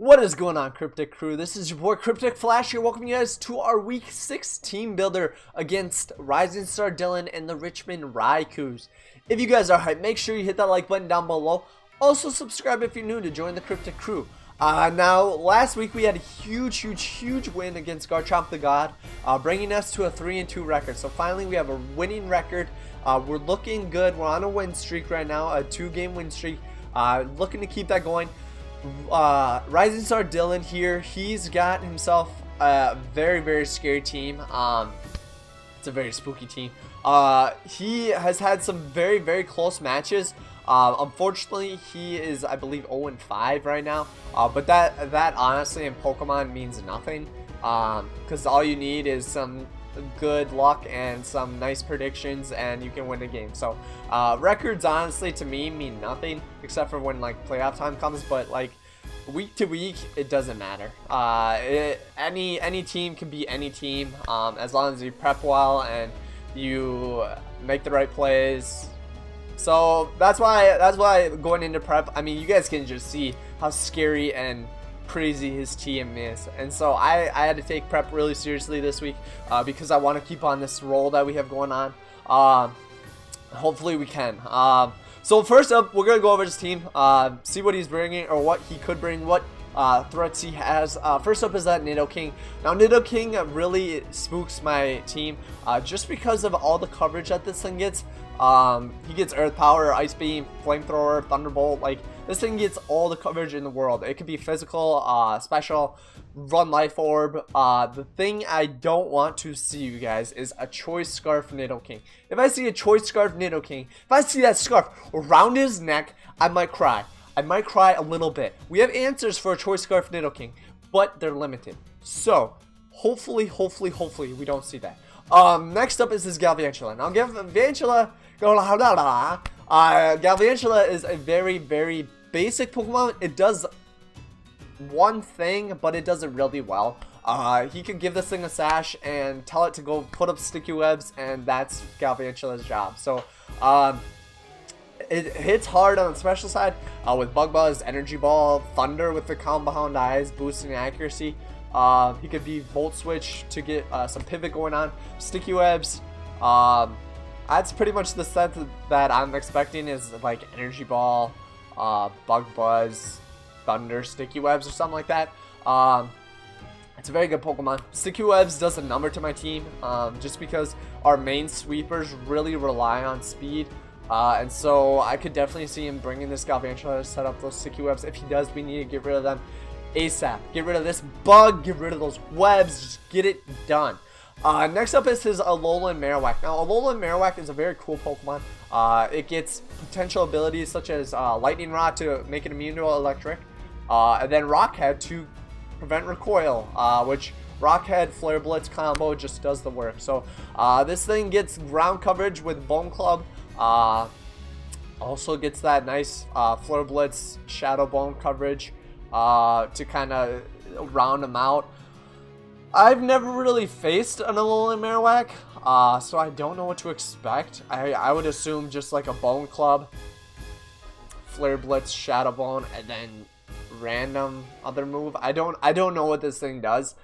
What is going on, Kryptic crew? This is your boy Kryptic Flash here. Welcome you guys to our Week 6 team builder against Rising Star Dylan and the Richmond Raikous. If you guys are hyped, make sure you hit that like button down below. Also subscribe if you're new to join the Kryptic crew. Now, last week we had a huge win against Garchomp the God, bringing us to a 3-2 record. So finally we have a winning record. We're looking good. We're on a win streak right now, a 2-game win streak. Looking to keep that going. Rising Star Dylan here, he's got himself a very scary team. It's a very spooky team. He has had some very close matches. Unfortunately, he is, I believe, 0-5 right now. But that honestly in Pokemon means nothing. Because all you need is some good luck and some nice predictions and you can win the game. So records honestly to me mean nothing except for when like playoff time comes, but like week to week it doesn't matter. Any team can beat any team as long as you prep well and you make the right plays. So that's why going into prep, I mean, you guys can just see how scary and crazy his team is, and so I had to take prep really seriously this week because I want to keep on this roll that we have going on. Hopefully we can. So first up, we're gonna go over his team, see what he's bringing or what he could bring, what threats he has. First up is that Nidoking. Now Nidoking really spooks my team just because of all the coverage that this thing gets. He gets Earth Power, Ice Beam, Flamethrower, Thunderbolt. Like, this thing gets all the coverage in the world. It could be physical, special, run Life Orb. The thing I don't want to see, you guys, is a Choice Scarf Nidoking. If I see a Choice Scarf Nidoking, if I see that scarf around his neck, I might cry. I might cry a little bit. We have answers for a Choice Scarf Nidoking, but they're limited. So, hopefully, we don't see that. Next up is this Galvantula. Now, Galvantula is a very basic Pokemon. It does one thing, but it does it really well. He could give this thing a sash and tell it to go put up sticky webs, and that's Galvantula's job. So, it hits hard on the special side with Bug Buzz, Energy Ball, Thunder with the Compound Eyes, boosting accuracy. He could be Volt Switch to get some pivot going on. Sticky Webs. That's pretty much the set that I'm expecting is like Energy Ball, Bug Buzz, Thunder, Sticky Webs or something like that. It's a very good Pokemon. Sticky Webs does a number to my team just because our main sweepers really rely on speed. And so I could definitely see him bringing this Galvantula to set up those Sticky Webs. If he does, we need to get rid of them ASAP. Get rid of this bug, get rid of those webs, just get it done. Next up is his Alolan Marowak. Now, Alolan Marowak is a very cool Pokemon. It gets potential abilities such as Lightning Rod to make it immune to electric, and then Rock Head to prevent recoil, which Rock Head Flare Blitz combo just does the work. So this thing gets ground coverage with Bone Club. Also gets that nice Flare Blitz Shadow Bone coverage to kind of round them out. I've never really faced an Alolan Marowak, so I don't know what to expect. I would assume just like a Bone Club, Flare Blitz, Shadow Bone, and then random other move. I don't know what this thing does,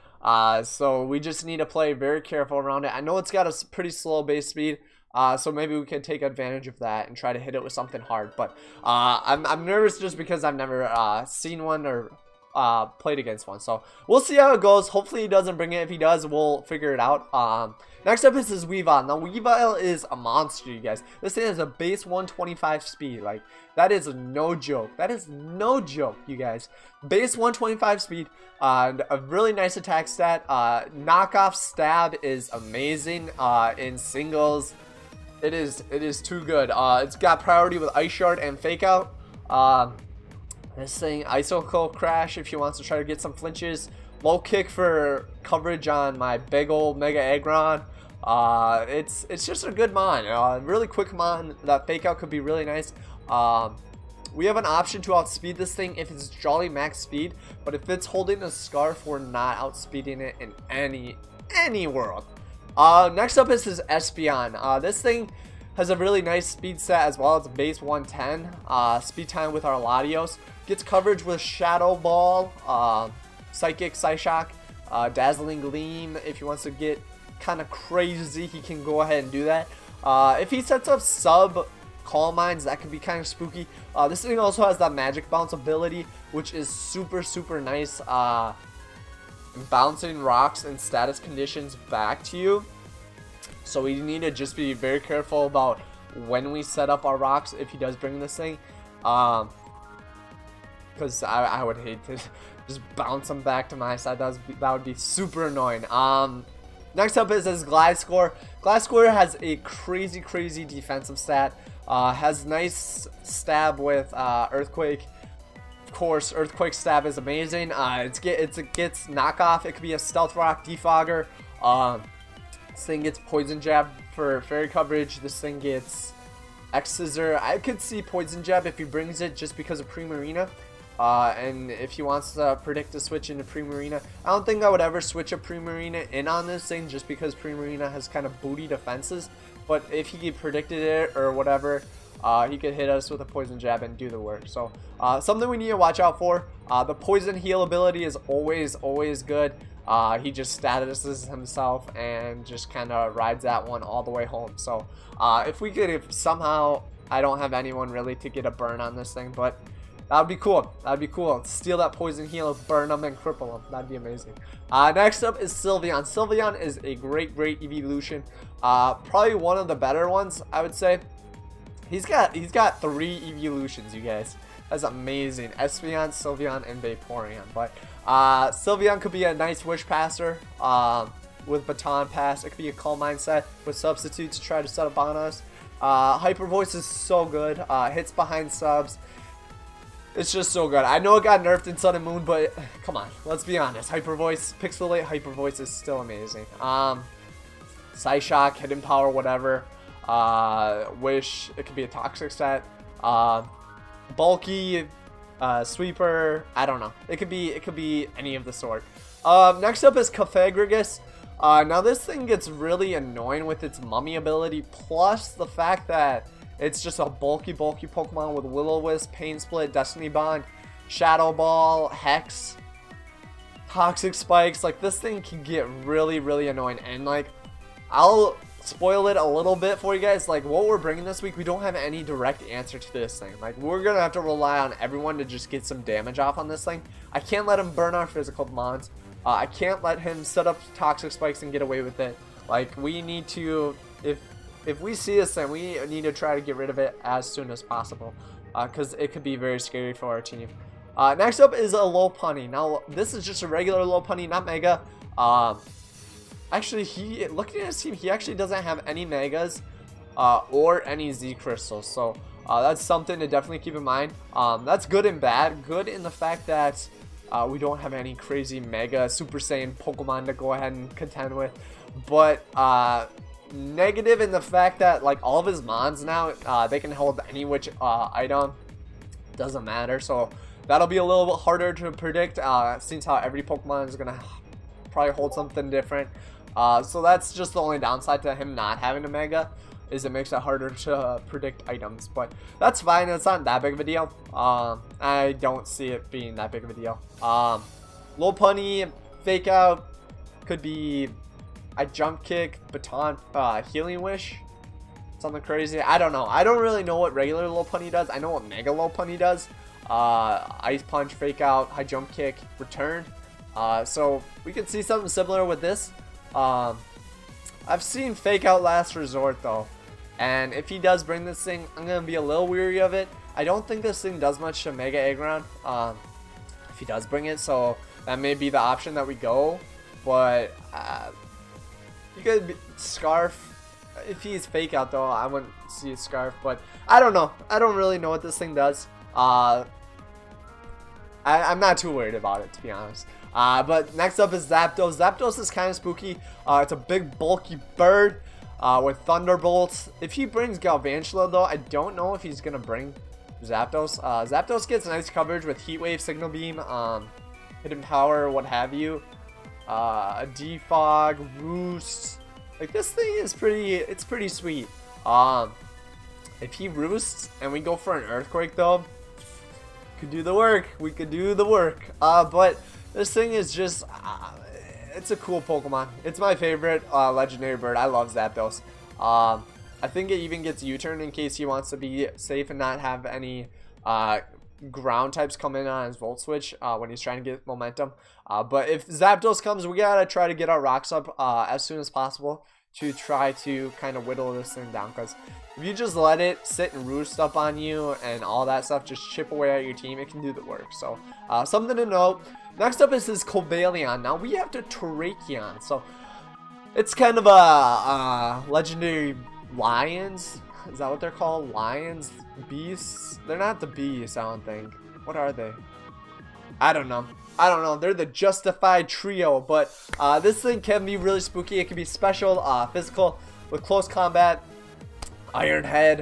so we just need to play very careful around it. I know it's got a pretty slow base speed, so maybe we can take advantage of that and try to hit it with something hard. But I'm nervous just because I've never seen one or played against one. So we'll see how it goes. Hopefully he doesn't bring it. If he does, we'll figure it out. Next up is his Weavile. Now Weavile is a monster, you guys. This thing has a base 125 speed. Like, that is no joke. That is no joke, you guys. Base 125 speed, a really nice attack stat. Knockoff stab is amazing in singles. It is too good. It's got priority with Ice Shard and Fake Out. This thing, Icicle Crash if he wants to try to get some flinches. Low Kick for coverage on my big old Mega Aggron. It's just a good mon. Really quick mon. That Fake Out could be really nice. We have an option to outspeed this thing if it's Jolly Max Speed, but if it's holding a Scarf, we're not outspeeding it in any world. Next up is his Espeon. This thing has a really nice speed set as well. It's a base 110 speed time with our Latios. Gets coverage with Shadow Ball, Psychic, Psyshock, Dazzling Gleam. If he wants to get kind of crazy, he can go ahead and do that. If he sets up sub Calm Minds, that could be kind of spooky. This thing also has that Magic Bounce ability, which is super nice. Bouncing rocks and status conditions back to you. So we need to just be very careful about when we set up our rocks if he does bring this thing. Because I would hate to just bounce them back to my side. That would be super annoying. Next up is this Gliscor. Gliscor has a crazy defensive stat. Has nice stab with Earthquake. Of course, Earthquake stab is amazing. It gets knockoff. It could be a Stealth Rock, Defogger. This thing gets Poison Jab for fairy coverage. This thing gets X Scissor. I could see Poison Jab if he brings it just because of Primarina. And if he wants to predict a switch into Primarina, I don't think I would ever switch a Primarina in on this thing just because Primarina has kind of booty defenses. But if he predicted it or whatever, he could hit us with a Poison Jab and do the work. So something we need to watch out for. The Poison Heal ability is always good. He just statuses himself and just kind of rides that one all the way home. So if somehow, I don't have anyone really to get a burn on this thing, but that would be cool. That would be cool. Steal that Poison Heal, burn them, and cripple them. That'd be amazing. Next up is Sylveon. Sylveon is a great evolution. Probably one of the better ones, I would say. He's got 3 evolutions, you guys. That's amazing. Espeon, Sylveon, and Vaporeon. But Sylveon could be a nice Wish Passer with Baton Pass. It could be a Calm Mindset with Substitute to try to set up on us. Hyper Voice is so good. Hits behind subs. It's just so good. I know it got nerfed in Sun and Moon, but come on, let's be honest. Hyper Voice, Pixelate Hyper Voice is still amazing. Psyshock, Hidden Power, whatever. Wish, it could be a Toxic set. Bulky, Sweeper, I don't know. It could be any of the sort. Next up is Cofagrigus. Now this thing gets really annoying with its Mummy ability, plus the fact that it's just a bulky Pokemon with Will-O-Wisp, Pain Split, Destiny Bond, Shadow Ball, Hex, Toxic Spikes. Like, this thing can get really annoying. And, like, I'll spoil it a little bit for you guys. Like, what we're bringing this week, we don't have any direct answer to this thing. Like, we're going to have to rely on everyone to just get some damage off on this thing. I can't let him burn our physical mons. I can't let him set up Toxic Spikes and get away with it. Like, we need to, if we see this thing, we need to try to get rid of it as soon as possible, because it could be very scary for our team. Next up is a Lopunny. Now, this is just a regular Lopunny, not Mega. Actually, looking at his team, he actually doesn't have any Megas or any Z Crystals, so that's something to definitely keep in mind. That's good and bad. Good in the fact that we don't have any crazy Mega Super Saiyan Pokemon to go ahead and contend with, but negative in the fact that, like, all of his mons now, they can hold any which item. Doesn't matter, so that'll be a little bit harder to predict, since how every Pokemon is gonna probably hold something different. So that's just the only downside to him not having a Mega, is it makes it harder to predict items, but that's fine. It's not that big of a deal. I don't see it being that big of a deal. Lopunny, Fake Out, could be a Jump Kick, Baton, Healing Wish, something crazy. I don't know. I don't really know what regular Lopunny does. I know what Mega Lopunny does. Ice Punch, Fake Out, High Jump Kick, Return. So we could see something similar with this. I've seen Fake Out Last Resort though, and if he does bring this thing, I'm gonna be a little weary of it. I don't think this thing does much to Mega Aggron, if he does bring it, so that may be the option that we go. But you could Scarf. If he's Fake Out though, I wouldn't see a Scarf, but I don't know. I don't really know what this thing does. I'm not too worried about it, to be honest. But next up is Zapdos. Zapdos is kind of spooky. It's a big, bulky bird with Thunderbolts. If he brings Galvantula, though, I don't know if he's going to bring Zapdos. Zapdos gets nice coverage with Heat Wave, Signal Beam, Hidden Power, what have you. A Defog, Roost. Like, this thing is pretty sweet. If he Roosts and we go for an Earthquake, though, could do the work. We could do the work. But this thing is just, it's a cool Pokemon. It's my favorite legendary bird. I love Zapdos. I think it even gets U-turn in case he wants to be safe and not have any ground types come in on his Volt Switch when he's trying to get momentum. But if Zapdos comes, we gotta try to get our rocks up as soon as possible to try to kind of whittle this thing down, because if you just let it sit and roost up on you and all that stuff, just chip away at your team, it can do the work. So something to note. Next up is this Cobalion. Now we have to Terrakion, so it's kind of a legendary lions. Is that what they're called? Lions? Beasts? They're not the beasts, I don't think. What are they? I don't know. They're the Justified Trio, but this thing can be really spooky. It can be special, physical, with close combat, Iron Head.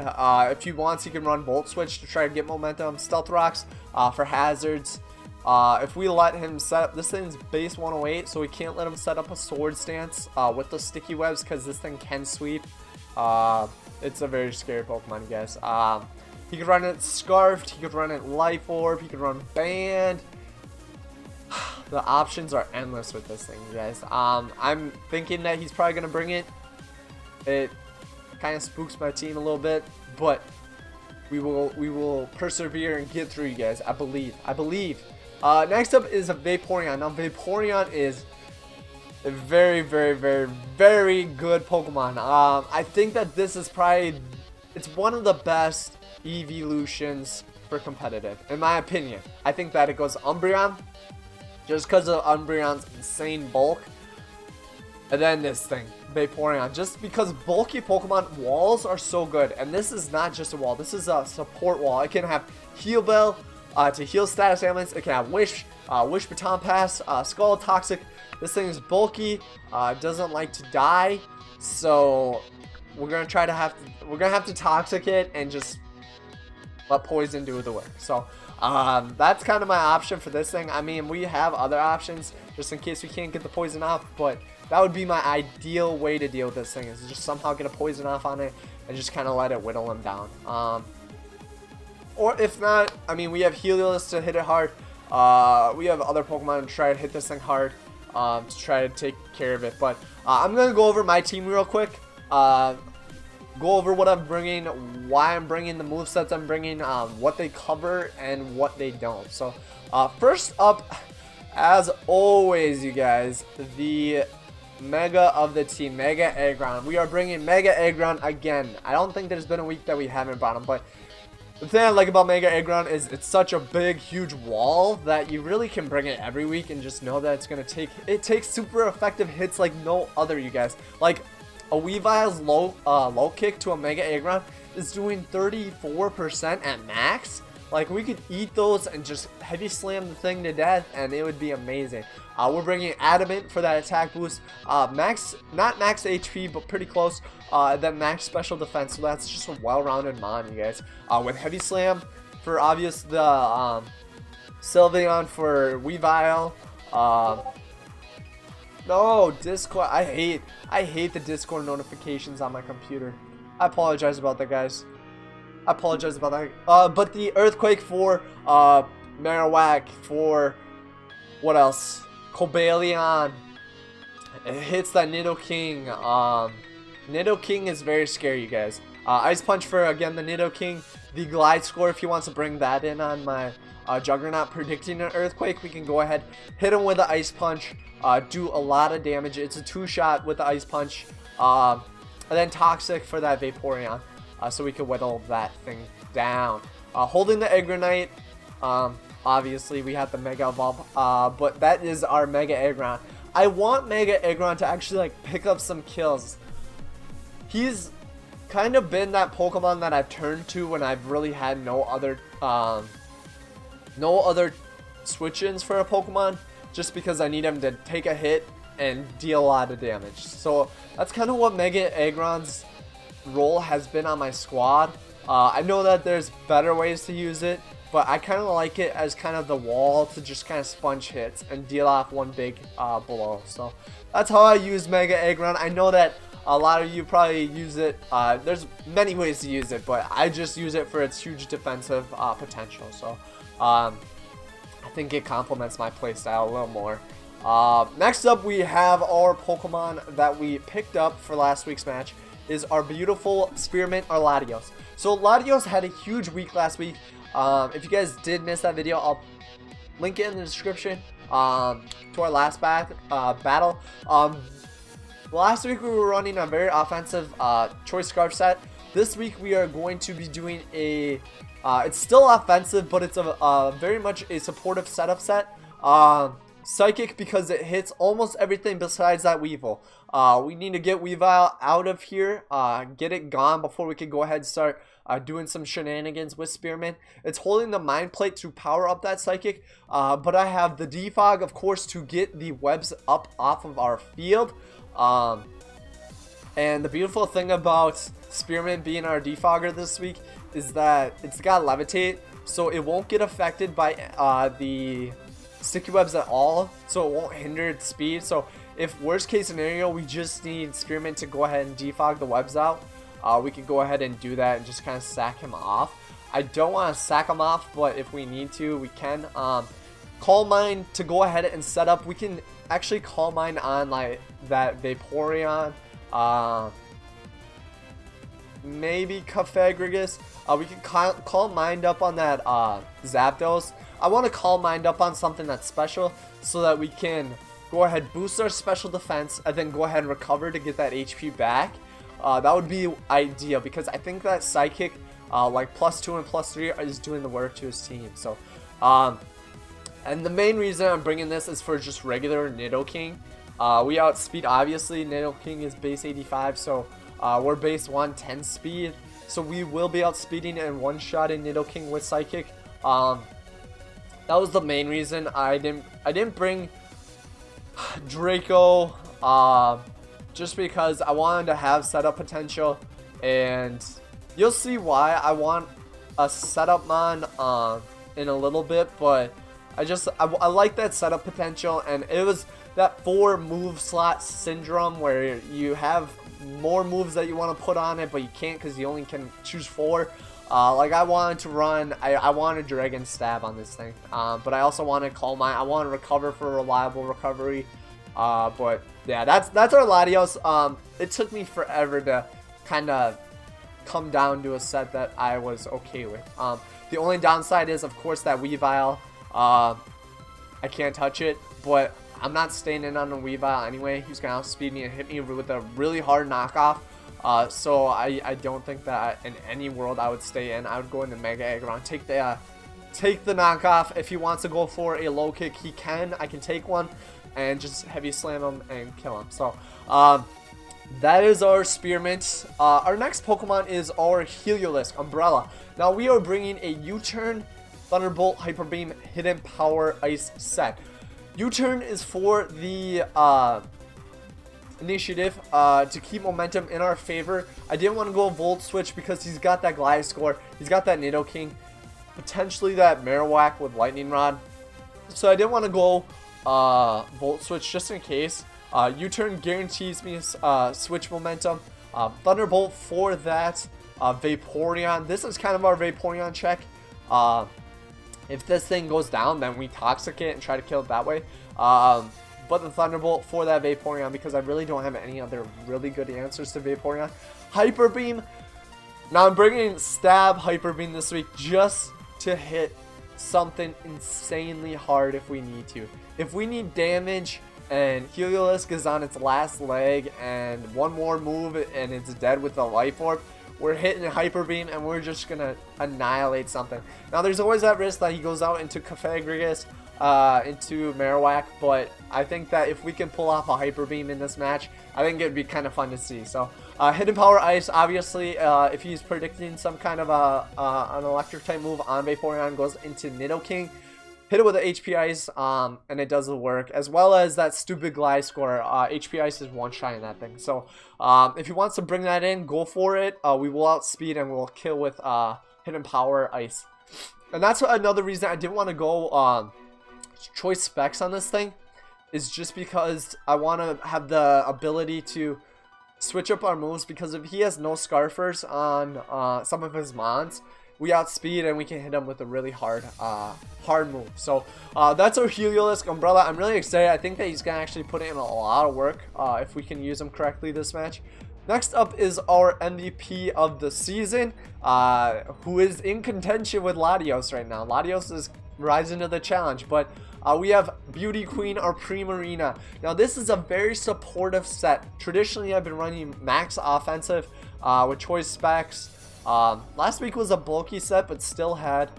If he wants, he can run Volt Switch to try to get momentum. Stealth Rocks for hazards. If we let him set up, this thing's base 108, so we can't let him set up a Sword Stance with the sticky webs, because this thing can sweep. It's a very scary Pokemon, you guys. He could run it Scarfed, he could run it Life Orb, he could run Band. The options are endless with this thing, you guys. I'm thinking that he's probably gonna bring it. It kind of spooks my team a little bit, but we will persevere and get through, you guys. I believe. Next up is a Vaporeon. Now Vaporeon is a very, very, very, very good Pokemon. I think that this is probably, it's one of the best evolutions for competitive, in my opinion. I think that it goes Umbreon, just because of Umbreon's insane bulk. And then this thing, Vaporeon, just because bulky Pokemon walls are so good. And this is not just a wall, this is a support wall. It can have Heal Bell to heal status ailments. It can have Wish, Wish Baton Pass, Skull, Toxic. This thing is bulky, doesn't like to die, so we're gonna have to Toxic it and just let Poison do the work. So that's kind of my option for this thing. I mean, we have other options just in case we can't get the Poison off, but that would be my ideal way to deal with this thing, is just somehow get a Poison off on it and just kind of let it whittle him down. Or if not, I mean, we have Helios to hit it hard. We have other Pokemon to try to hit this thing hard, to try to take care of it. But I'm going to go over my team real quick. Go over what I'm bringing, why I'm bringing, the movesets I'm bringing, what they cover, and what they don't. So first up, as always, you guys, the Mega of the team, Mega Aggron. We are bringing Mega Aggron again. I don't think there's been a week that we haven't brought him, but the thing I like about Mega Aggron is it's such a big, huge wall that you really can bring it every week and just know that it's going to takes super effective hits like no other, you guys. Like, a Weavile's low kick to a Mega Aggron is doing 34% at max. Like, we could eat those and just heavy slam the thing to death, and it would be amazing. We're bringing Adamant for that attack boost. Not max HP, but pretty close. Then max special defense, so that's just a well-rounded mon, you guys. With heavy slam for obvious the Sylveon for Weavile. No, Discord. I hate the Discord notifications on my computer. I apologize about that, guys. I apologize about that. But the Earthquake for Marowak, for what else? Cobalion. It hits that Nidoking. Nidoking is very scary, you guys. Ice Punch for, again, the Nidoking. The Gliscor, if he wants to bring that in on my Juggernaut predicting an Earthquake, we can go ahead, hit him with the Ice Punch, do a lot of damage. It's a 2-shot with the Ice Punch. And then Toxic for that Vaporeon, so we can whittle that thing down. Holding the Aggronite, obviously we have the Mega Evolve, but that is our Mega Aggron. I want Mega Aggron to actually like pick up some kills. He's kind of been that Pokemon that I've turned to when I've really had no other switch-ins for a Pokemon, just because I need him to take a hit and deal a lot of damage. So that's kind of what Mega Aggron's role has been on my squad. I know that there's better ways to use it, but I kind of like it as kind of the wall to just kind of sponge hits and deal off one big blow. So that's how I use Mega Aggron. I know that a lot of you probably use it. There's many ways to use it, but I just use it for its huge defensive potential. So I think it complements my playstyle a little more. Next up, we have our Pokemon that we picked up for last week's match. Is our beautiful Spearmint, our Latios. So Latios had a huge week last week. If you guys did miss that video, I'll link it in the description to our last battle. Last week we were running a very offensive Choice Scarf set. This week we are going to be doing a it's still offensive, but it's a very much a supportive setup set. Psychic, because it hits almost everything besides that Weavile. We need to get Weavile out of here, get it gone before we can go ahead and start doing some shenanigans with Spearmint. It's holding the Mind Plate to power up that Psychic, but I have the Defog, of course, to get the webs up off of our field. And the beautiful thing about Spearmint being our Defogger this week is that it's got Levitate, so it won't get affected by the sticky webs at all, so it won't hinder its speed. So if worst case scenario we just need Spearmint to go ahead and defog the webs out, we can go ahead and do that and just kind of sack him off. I don't want to sack him off, but if we need to, we can. Calm Mind to go ahead and set up. We can actually Calm Mind on like that Vaporeon, maybe Cofagrigus. We can Calm Mind up on that Zapdos. I want to Calm Mind up on something that's special so that we can go ahead, boost our special defense, and then go ahead and recover to get that HP back. That would be ideal, because I think that Psychic, like +2 and +3, is doing the work to his team. So, and the main reason I'm bringing this is for just regular Nidoking. We outspeed, obviously. Nidoking is base 85, so we're base 110 speed. So we will be outspeeding and one-shotting Nidoking with Psychic. That was the main reason I didn't bring Draco, just because I wanted to have setup potential, and you'll see why I want a setup mon in a little bit, but I like that setup potential, and it was that 4 move slot syndrome where you have more moves that you want to put on it, but you can't because you only can choose 4. Like I wanted to run, I wanted Dragon Stab on this thing, but I also wanted Calm Mind. I want to recover for reliable recovery, but yeah, that's our Latios. It took me forever to kind of come down to a set that I was okay with. The only downside is, of course, that Weavile. I can't touch it, but I'm not staying in on the Weavile anyway. He's gonna outspeed me and hit me with a really hard knockoff. So I don't think that in any world I would stay in. I would go into Mega Aggron, take the knockoff. If he wants to go for a low kick, he can. I can take one and just heavy slam him and kill him. So that is our Spearmint. Our next Pokemon is our Heliolisk Umbrella. Now we are bringing a U-Turn, Thunderbolt, Hyper Beam, Hidden Power, Ice set. U-Turn is for the initiative to keep momentum in our favor. I didn't want to go Volt Switch because he's got that Gliscor, he's got that Nidoking, potentially that Marowak with Lightning Rod. So I didn't want to go Volt Switch just in case. U-Turn guarantees me switch momentum. Thunderbolt for that Vaporeon. This is kind of our Vaporeon check. If this thing goes down, then we Toxic it and try to kill it that way. But the Thunderbolt for that Vaporeon, because I really don't have any other really good answers to Vaporeon. Hyper Beam. Now I'm bringing Stab Hyper Beam this week just to hit something insanely hard if we need to. If we need damage and Heliolisk is on its last leg and one more move and it's dead with the Life Orb, we're hitting a Hyper Beam and we're just gonna annihilate something. Now there's always that risk that he goes out into Cofagrigus, into Marowak, but I think that if we can pull off a Hyper Beam in this match, I think it'd be kind of fun to see. So Hidden Power Ice, obviously, if he's predicting some kind of an electric type move on Vaporeon, goes into Nidoking, hit it with an HP Ice, and it does the work, as well as that stupid Gliscor. HP Ice is one-shotting that thing. So if he wants to bring that in, go for it. We will outspeed and we'll kill with Hidden Power Ice. And that's another reason I didn't want to go choice specs on this thing, is just because I want to have the ability to switch up our moves, because if he has no Scarfers on some of his mons, we outspeed and we can hit them with a really hard move. So that's our Heliolisk Umbrella. I'm really excited. I think that he's gonna actually put in a lot of work if we can use him correctly this match. Next up is our MVP of the season, who is in contention with Latios right now. Latios is rising to the challenge, but we have Beauty Queen, our Primarina. Now this is a very supportive set. Traditionally I've been running max offensive with choice specs. Last week was a bulky set, but still had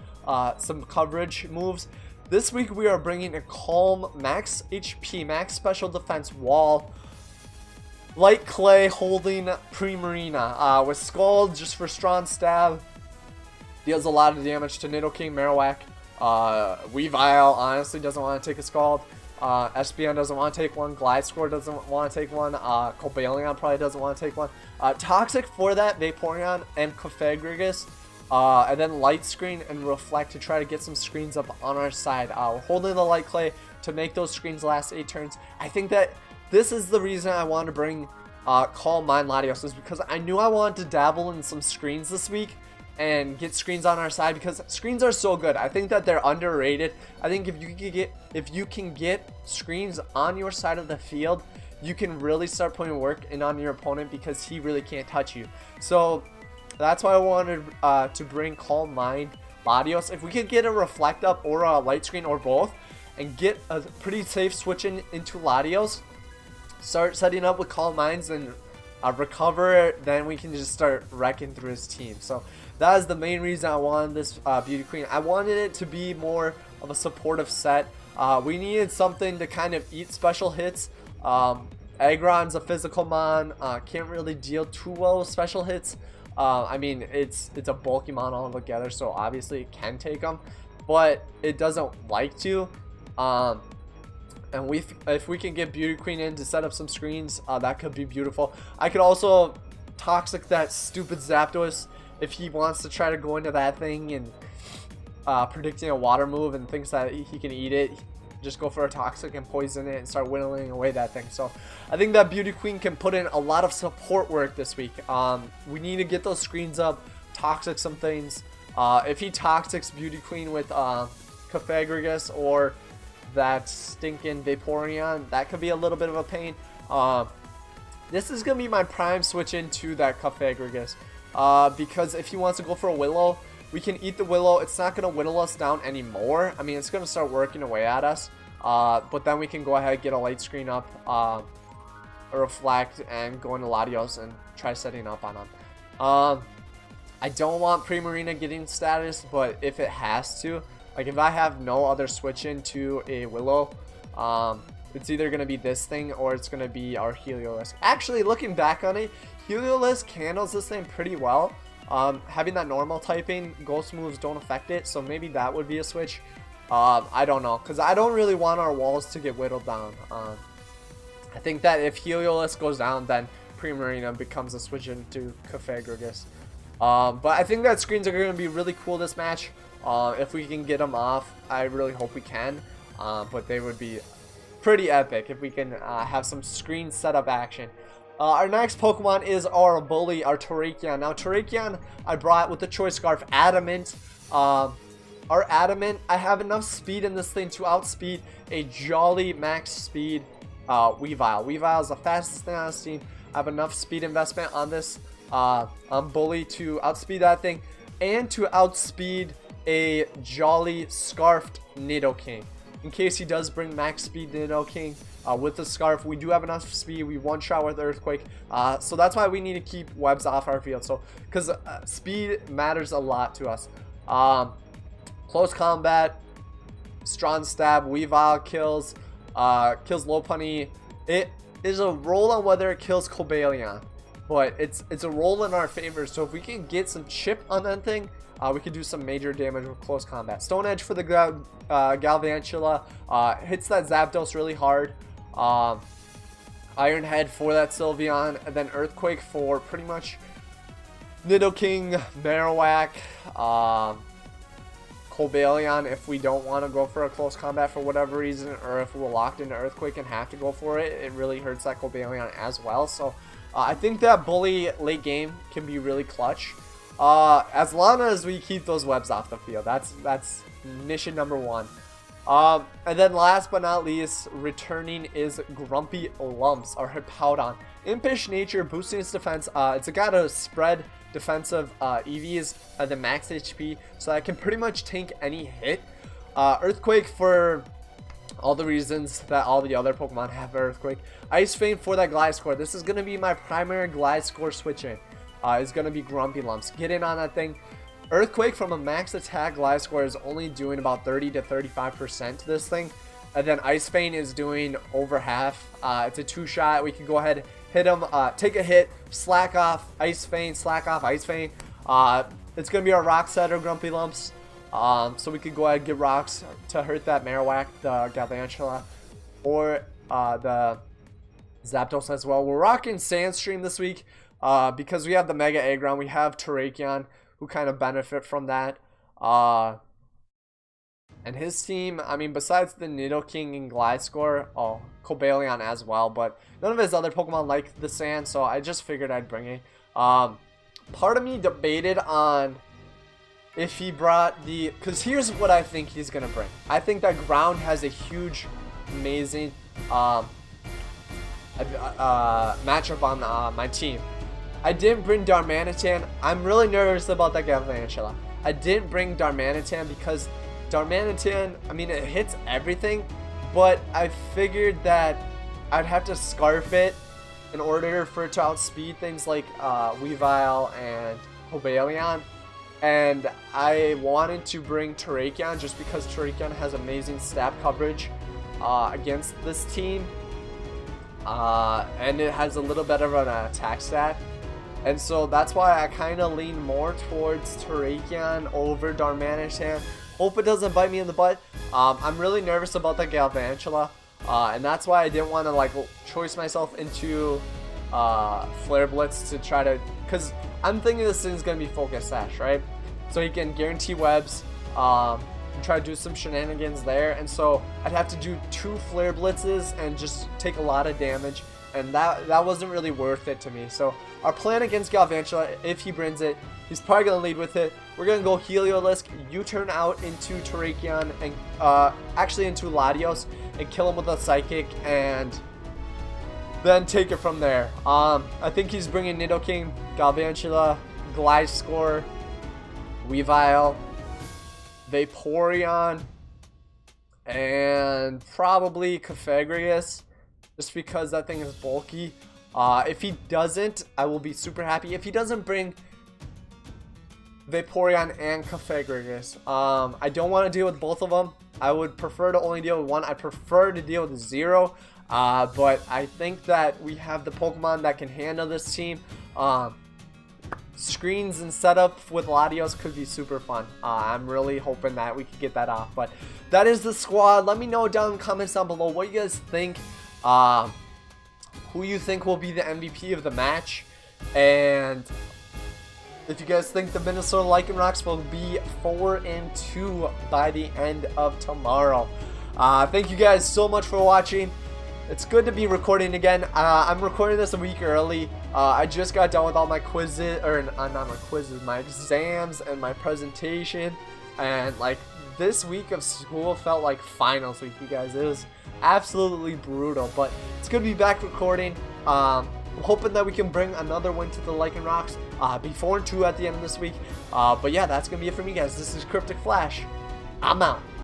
some coverage moves. This week we are bringing a Calm, max HP, max special defense wall, light clay holding Primarina with Scald just for strong stab. Deals a lot of damage to Nidoking, Marowak. Weavile honestly doesn't want to take a Scald. SBN doesn't want to take one. Gliscor doesn't want to take one. Cobalion probably doesn't want to take one. Toxic for that, Vaporeon and Cofagrigus. And then Light Screen and Reflect to try to get some screens up on our side. We're holding the Light Clay to make those screens last 8 turns. I think that this is the reason I wanted to bring Calm Mind Latios, is because I knew I wanted to dabble in some screens this week and get screens on our side, because screens are so good. I think that they're underrated. I think if you can get screens on your side of the field, you can really start putting work in on your opponent, because he really can't touch you. So that's why I wanted to bring Calm Mind Latios. If we could get a Reflect Up or a Light Screen or both and get a pretty safe switch into Latios, start setting up with Calm Minds and recover, then we can just start wrecking through his team. So that is the main reason I wanted this Beauty Queen. I wanted it to be more of a supportive set. We needed something to kind of eat special hits. Aggron's a physical mon, can't really deal too well with special hits. I mean, it's a bulky mon altogether, so obviously it can take them, but it doesn't like to. And if we can get Beauty Queen in to set up some screens, that could be beautiful. I could also Toxic that stupid Zapdos if he wants to try to go into that thing and predicting a water move and thinks that he can eat it. Just go for a Toxic and poison it and start whittling away that thing. So I think that Beauty Queen can put in a lot of support work this week. We need to get those screens up, Toxic some things. If he Toxics Beauty Queen with Cofagrigus or that stinking Vaporeon, that could be a little bit of a pain. This is going to be my prime switch into that Cofagrigus. Because if he wants to go for a Willow, we can eat the Willow. It's not going to whittle us down anymore. I mean, it's going to start working away at us. But then we can go ahead and get a Light Screen up, a Reflect, and go into Latios and try setting up on him. I don't want Primarina getting status, but if it has to, like if I have no other switch into a Willow, it's either going to be this thing or it's going to be our Heliolisk. Actually, looking back on it, Heliolisk handles this thing pretty well. Having that normal typing, ghost moves don't affect it, so maybe that would be a switch. I don't know, because I don't really want our walls to get whittled down. I think that if Heliolisk goes down, then Primarina becomes a switch into Cofagrigus. But I think that screens are going to be really cool this match. If we can get them off, I really hope we can. But they would be pretty epic if we can have some screen setup action. Our next Pokemon is our bully, our Terrakion. Now, Terrakion I brought with the Choice Scarf Adamant. Our Adamant, I have enough speed in this thing to outspeed a jolly max speed Weavile. Weavile is the fastest thing on this team. I have enough speed investment on this bully to outspeed that thing and to outspeed a jolly Scarfed Nidoking. In case he does bring max speed Nidoking with the Scarf, we do have enough speed. We one-shot with Earthquake. So that's why we need to keep webs off our field. So, because speed matters a lot to us. Close combat, strong stab, Weavile kills Lopunny. It is a roll on whether it kills Cobalion, but it's a roll in our favor. So if we can get some chip on that thing, we can do some major damage with close combat. Stone Edge for the Galvantula hits that Zapdos really hard. Iron Head for that Sylveon, and then Earthquake for pretty much Nidoking, Marowak, Cobalion if we don't want to go for a close combat for whatever reason, or if we're locked into Earthquake and have to go for it, it really hurts that Cobalion as well. So I think that bully late game can be really clutch. As long as we keep those webs off the field. That's mission number 1. And then last but not least, returning is Grumpy Lumps, or Hippowdon. Impish nature, boosting its defense. It's got a spread defensive EVs at the max HP, so I can pretty much tank any hit. Earthquake for all the reasons that all the other Pokemon have Earthquake. Ice Fang for that Gliscor. This is going to be my primary Gliscor switch in. Is going to be Grumpy Lumps. Get in on that thing. Earthquake from a max attack Gliscor is only doing about 30 to 35% to this thing. And then Ice Fang is doing over half. It's a 2-shot. We can go ahead, hit him, take a hit, slack off, Ice Fang, slack off, Ice Fang. It's going to be our Rock Setter, Grumpy Lumps. So we could go ahead and get rocks to hurt that Marowak, the Galvantula, or the Zapdos as well. We're rocking Sandstream this week because we have the Mega Aggron. We have Terrakion, who kind of benefit from that. And his team, I mean, besides the Nidoking and Gliscor, Cobalion as well, but none of his other Pokemon like the sand, so I just figured I'd bring it. Part of me debated on if he brought the, because here's what I think he's gonna bring. I think that ground has a huge, amazing matchup on my team. I didn't bring Darmanitan. I'm really nervous about that Galvantula. I didn't bring Darmanitan because Darmanitan, I mean, it hits everything, but I figured that I'd have to Scarf it in order for it to outspeed things like Weavile and Cobalion. And I wanted to bring Terrakion just because Terrakion has amazing stat coverage against this team. And it has a little bit of an attack stat. And so that's why I kind of lean more towards Terrakion over Darmanitan. Hope it doesn't bite me in the butt. I'm really nervous about the Galvantula. And that's why I didn't want to like choice myself into Flare Blitz to try to, because I'm thinking this thing's going to be Focus Sash, right? So he can guarantee webs, and try to do some shenanigans there. And so I'd have to do 2 Flare Blitzes and just take a lot of damage. And that wasn't really worth it to me. So our plan against Galvantula, if he brings it, he's probably going to lead with it. We're going to go Heliolisk, U-turn out into Terrakion, and actually into Latios, and kill him with a Psychic, and then take it from there. I think he's bringing Nidoking, Galvantula, Gliscor, Weavile, Vaporeon, and probably Cofagrigus, just because that thing is bulky. If he doesn't, I will be super happy. If he doesn't bring Vaporeon and Cofagrigus, I don't want to deal with both of them. I would prefer to only deal with one. I prefer to deal with 0. But I think that we have the Pokemon that can handle this team. Screens and setup with Latios could be super fun. I'm really hoping that we can get that off. But that is the squad. Let me know down in the comments down below what you guys think. Who you think will be the MVP of the match. And if you guys think the Minnesota Lycanrocs will be 4-2 by the end of tomorrow. Thank you guys so much for watching. It's good to be recording again. I'm recording this a week early. I just got done with all my quizzes, or not my quizzes, my exams and my presentation. And like this week of school felt like finals week, you guys. It was absolutely brutal, but it's good to be back recording. I'm hoping that we can bring another win to the Lycanrocs. Be 4-2 at the end of this week. But yeah, that's going to be it for me, guys. This is Kryptic Flash. I'm out.